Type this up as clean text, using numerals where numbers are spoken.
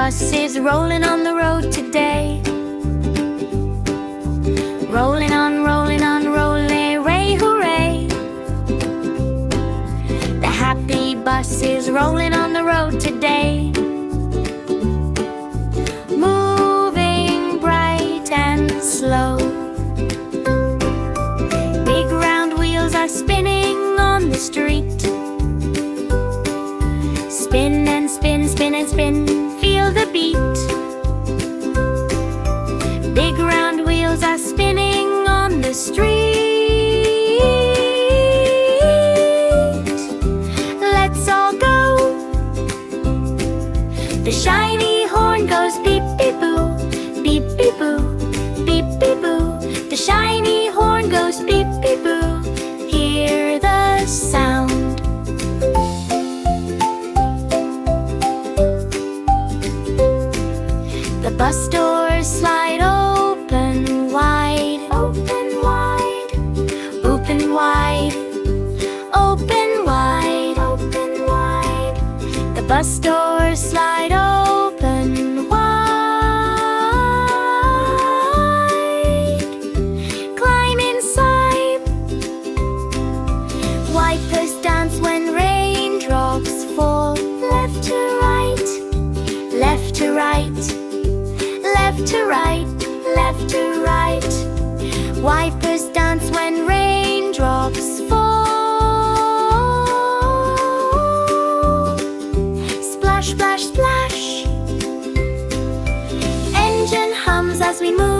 bus is rolling on the road today. Rolling on, rolling, ray, hooray. The happy bus is rolling on the road today. Moving bright and slow. Big round wheels are spinning on the street. Spin and spin, spin and spin, feel the beat. Big round wheels are spinning on the street. Let's all go. The shiny horn goes beep beep boo, beep beep boo, beep beep boo. The shiny horn goes beep beep boo. Hear the sound. The bus doors slide open wide, open wide, open wide, open wide, open wide. The bus doors slide open wide. Climb inside. Wipers dance when raindrops fall. Left to right, left to right, left to right, left to right. Wipers dance when raindrops fall. Splash, splash, splash. Engine hums as we move.